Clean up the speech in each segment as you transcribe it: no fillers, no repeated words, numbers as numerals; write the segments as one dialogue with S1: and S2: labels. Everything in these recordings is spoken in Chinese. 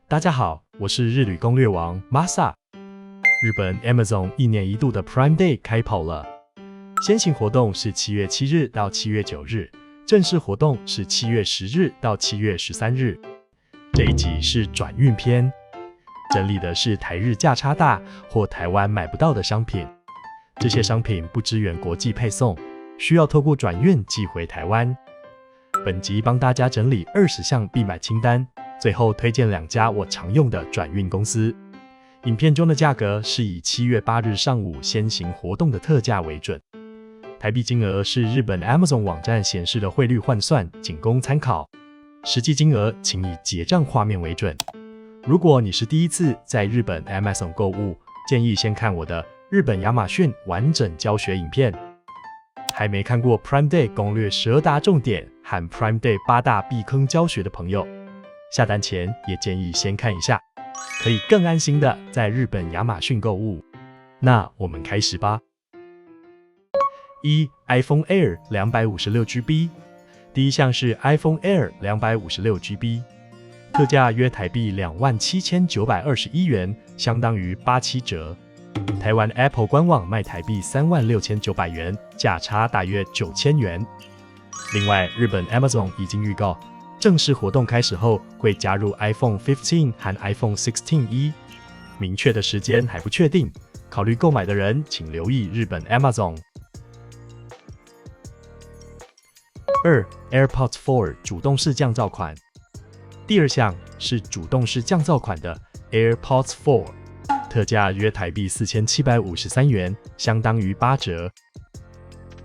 S1: 大家好，我是日旅攻略王 Masa。日本 Amazon 1年1度的 Prime Day 开跑了，先行活动是7月7日到7月9日，正式活动是7月10日到7月13日。这一集是转运篇，整理的是台日价差大或台湾买不到的商品。这些商品不支援国际配送，需要透过转运寄回台湾。本集帮大家整理20项必买清单，最后推荐2家我常用的转运公司。影片中的价格是以7月8日上午先行活动的特价为准。台币金额是日本 Amazon 网站显示的汇率换算，仅供参考。实际金额请以结账画面为准。如果你是第一次在日本 Amazon 购物，建议先看我的日本亚马逊完整教学影片。还没看过 Prime Day 攻略12大重点和 Prime Day 8大避坑教学的朋友，下单前也建议先看一下，可以更安心的在日本亚马逊购物。那我们开始吧。iPhone Air 256GB， 第一项是 iPhone Air 256GB， 特价约台币27,921元，相当于87折。台湾 Apple 官网卖台币36,900元，价差大约9000元。另外，日本 Amazon 已经预告，正式活动开始后会加入 iPhone 15和 iPhone 16E， 明确的时间还不确定，考虑购买的人请留意日本 Amazon。2 AirPods 4 主动式降噪款。第二项是主动式降噪款的 AirPods 4，特价约台币4753元，相当于8折。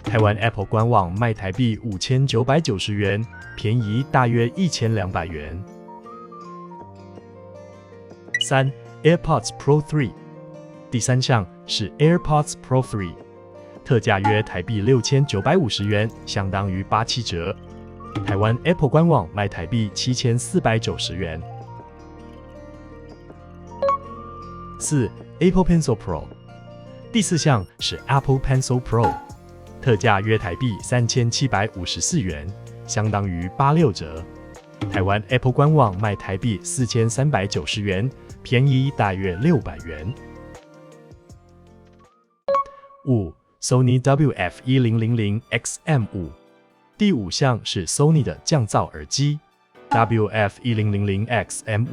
S1: 台湾 Apple 官网卖台币5990元，便宜大约1200元。3 AirPods Pro 3， 第三项是 AirPods Pro 3， 特价约台币6950元，相当于87折。台湾 Apple 官网卖台币7490元。4 Apple Pencil Pro， 第四项是 Apple Pencil Pro， 特价约台币3754元，相当于86折。台湾 Apple 官网卖台币4390元，便宜大约600元。5 Sony WF-1000XM5， 第五项是 Sony 的降噪耳机 WF-1000XM5，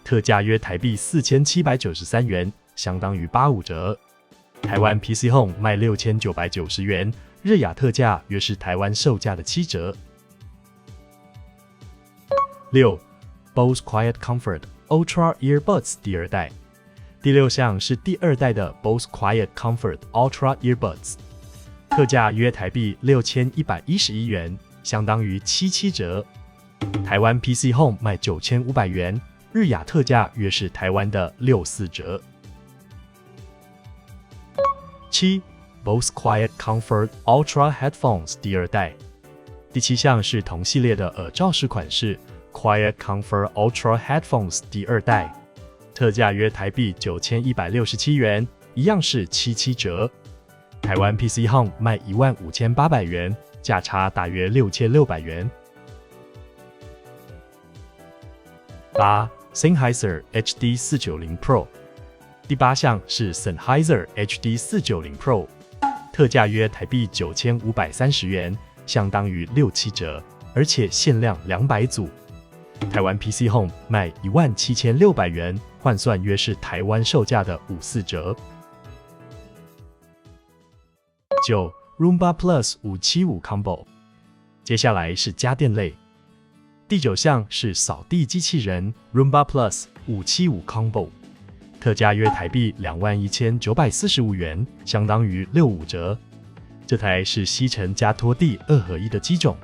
S1: 特价约台币4793元，相当于85折。台湾 PC Home 卖6990元，日亚特价约是台湾售价的7折。6 Bose Quiet Comfort Ultra Earbuds 第二代。第六项是第二代的 Bose Quiet Comfort Ultra Earbuds， 特价约台币6111元，相当于77折。台湾 PC Home 卖9500元，日亚特价约是台湾的64折。7 Bose Quiet Comfort Ultra Headphones 第二代。第七项是同系列的耳罩式款式 Quiet Comfort Ultra Headphones 第二代，特价约台币9167元，一样是77折。台湾 PC Home 卖15800元，价差大约6600元。8 Sennheiser HD490 Pro， 第八项是 Sennheiser HD490 Pro， 特价约台币9530元，相当于67折，而且限量200组。台湾 PC Home 卖17600元，换算约是台湾售价的54折。9 Roomba Plus 575 Combo， 接下来是家电类。第九项是扫地机器人 Roomba Plus 575 Combo， 特价约台币21945元，相当于65折。这台是吸尘加拖地2合1的机种，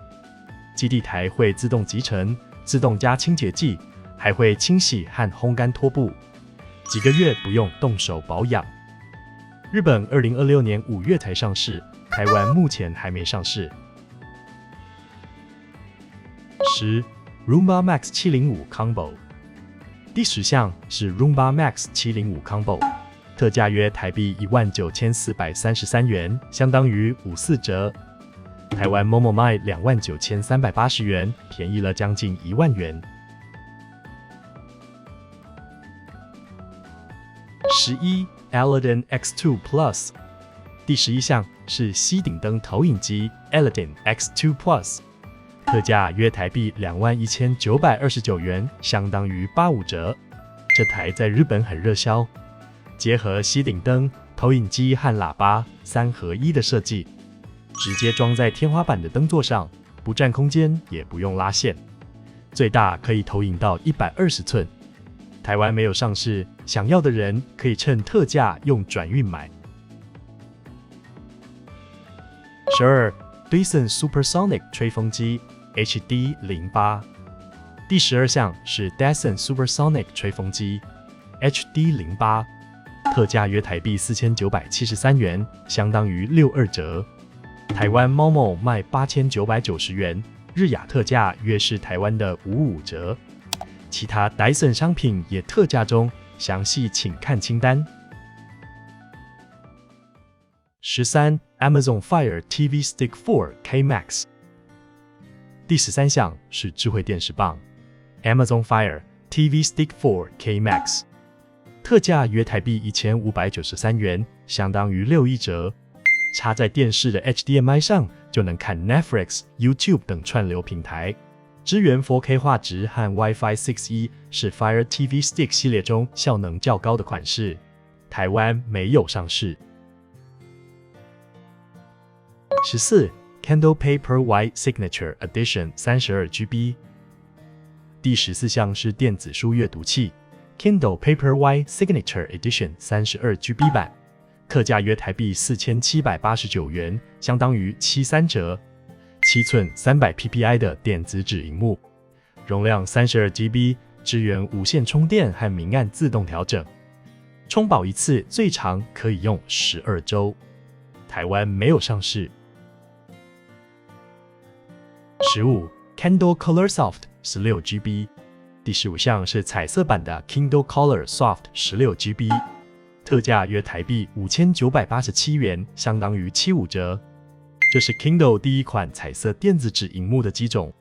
S1: 基地台会自动集尘，自动加清洁剂，还会清洗和烘干拖布，几个月不用动手保养。日本2026年5月才上市，台湾目前还没上市。10 Roomba Max 705 Combo， 第10项是 Roomba Max 705 Combo， 特价约台币19433元，相当于54折。台湾 Momo 卖29380元，便宜了将近1万元。11 Aladdin X2 Plus。第11项是吸顶灯投影机 Aladdin X2 Plus， 特价约台币21,929元，相当于85折。这台在日本很热销，结合吸顶灯、投影机和喇叭3合1的设计，直接装在天花板的灯座上，不占空间，也不用拉线，最大可以投影到120寸。台湾没有上市，想要的人可以趁特价用转运买。12 Dyson Supersonic 吹风机 HD08。第12项是 Dyson Supersonic 吹风机 HD08， 特价约台币4,973元，相当于62折。台湾猫某卖8,990元，日亚特价约是台湾的55折。其他 Dyson 商品也特价中，详细请看清单。13 Amazon Fire TV Stick 4 K Max。第13项是智慧电视棒 Amazon Fire TV Stick 4 K Max， 特价约台币1,593元，相当于61折。插在电视的 HDMI 上就能看 Netflix、YouTube 等串流平台。支援 4K 画质和 Wi-Fi 6E， 是 Fire TV Stick 系列中效能较高的款式，台湾没有上市。14 Kindle Paperwhite Signature Edition 32GB。第14项是电子书阅读器 Kindle Paperwhite Signature Edition 32GB 版，特价约台币4,789元，相当于73折。7寸 300ppi 的电子纸萤幕，容量 32GB， 支援无线充电和明暗自动调整，充饱一次最长可以用12周，台湾没有上市。15 Kindle Color Soft 16GB。 第15项是彩色版的 Kindle Color Soft 16GB， 特价约台币5,987元，相当于75折。这是 Kindle 第一款彩色电子纸萤幕的机种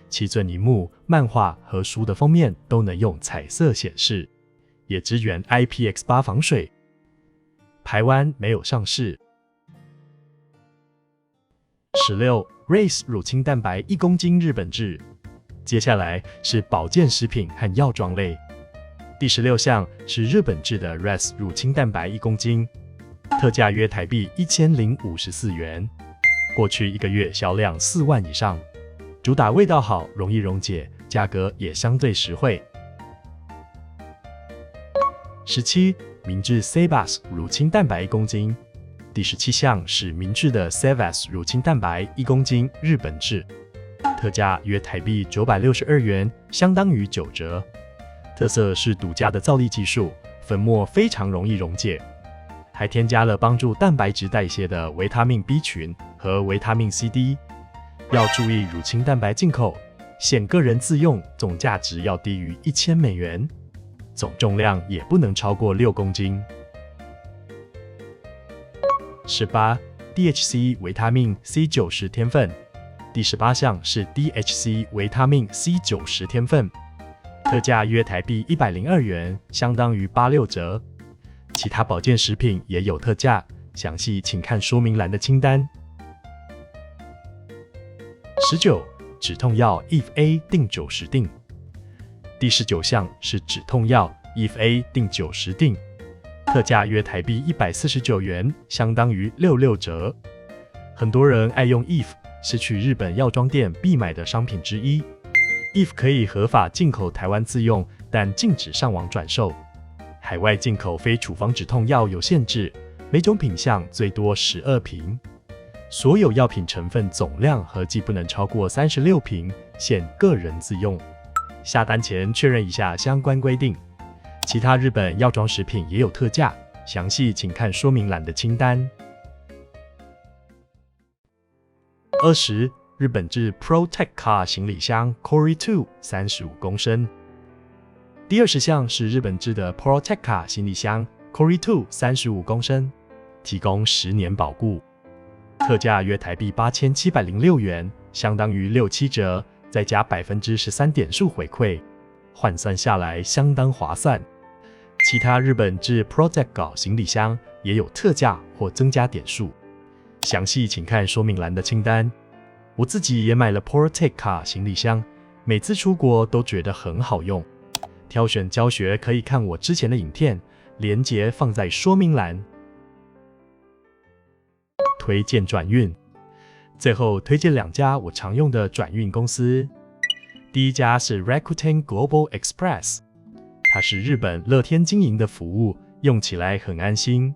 S1: ，7寸萤幕、漫画和书的封面都能用彩色显示，也支援 IPX8 防水，台湾没有上市。16 Race 乳清蛋白1公斤日本制。接下来是保健食品和药妆类。第16项是日本制的 Race 乳清蛋白1公斤，特价约台币1,054元。过去1个月销量4万以上，主打味道好、容易溶解，价格也相对实惠。17 明治 Sebas 乳清蛋白1公斤。第17项是明治的 Sebas 乳清蛋白1公斤日本制，特价约台币962元，相当于9折。特色是独家的造粒技术，粉末非常容易溶解，还添加了帮助蛋白质代谢的维他命 B 群和维他命 CD。 要注意乳清蛋白进口，限个人自用，总价值要低于1000美元，总重量也不能超过6公斤。18 DHC 维他命 C90 天分。第18项是 DHC 维他命 C90 天分，特价约台币102元，相当于86折。其他保健食品也有特价，详细请看说明栏的清单。19 止痛药 If-A 定90定。第19项是止痛药 If-A 定90定，特价约台币149元，相当于66折。很多人爱用 If， 是去日本药妆店必买的商品之一。If 可以合法进口台湾自用，但禁止上网转售。海外进口非处方止痛药有限制，每种品项最多12瓶。所有药品成分总量合计不能超过36瓶，限个人自用。下单前确认一下相关规定。其他日本药妆食品也有特价，详细请看说明栏的清单。20 日本制 Protecca 行李箱 Cory 2 35公升。第20项是日本制的 Protecca 行李箱 Cory 2 35公升，提供10年保固，特价约台币8706元，相当于67折，再加13%点数回馈，换算下来相当划算。其他日本制 Protect 行李箱也有特价或增加点数，详细请看说明栏的清单。我自己也买了 Protect 行李箱，每次出国都觉得很好用。挑选教学可以看我之前的影片，连结放在说明栏。推荐转运，最后推荐2家我常用的转运公司。第一家是 Rakuten Global Express， 它是日本乐天经营的服务，用起来很安心。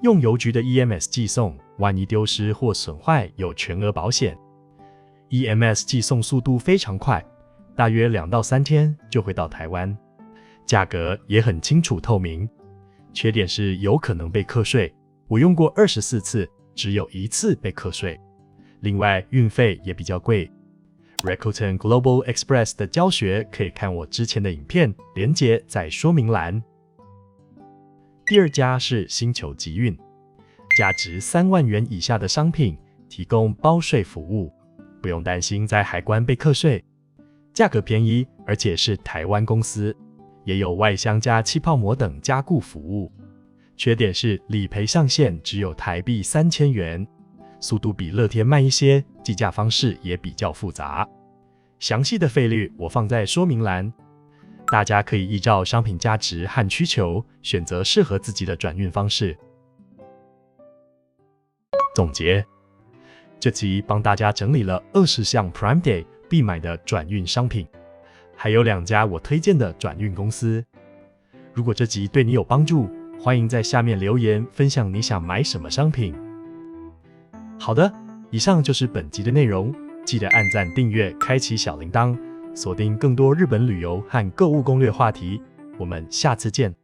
S1: 用邮局的 EMS 寄送，万一丢失或损坏有全额保险。EMS 寄送速度非常快，大约2到3天就会到台湾，价格也很清楚透明。缺点是有可能被课税，我用过24次，只有1次被课税。另外运费也比较贵。Rakuten Global Express 的教学可以看我之前的影片，连结在说明栏。第二家是星球集运，价值3万元以下的商品提供包税服务，不用担心在海关被课税，价格便宜，而且是台湾公司，也有外箱加气泡膜等加固服务。缺点是理赔上限只有台币3000元，速度比乐天慢一些，计价方式也比较复杂。详细的费率我放在说明栏，大家可以依照商品价值和需求选择适合自己的转运方式。总结，这期帮大家整理了20项 Prime Day 必买的转运商品，还有2家我推荐的转运公司。如果这集对你有帮助，欢迎在下面留言分享你想买什么商品。好的，以上就是本集的内容，记得按赞、订阅、开启小铃铛，锁定更多日本旅游和购物攻略话题。我们下次见。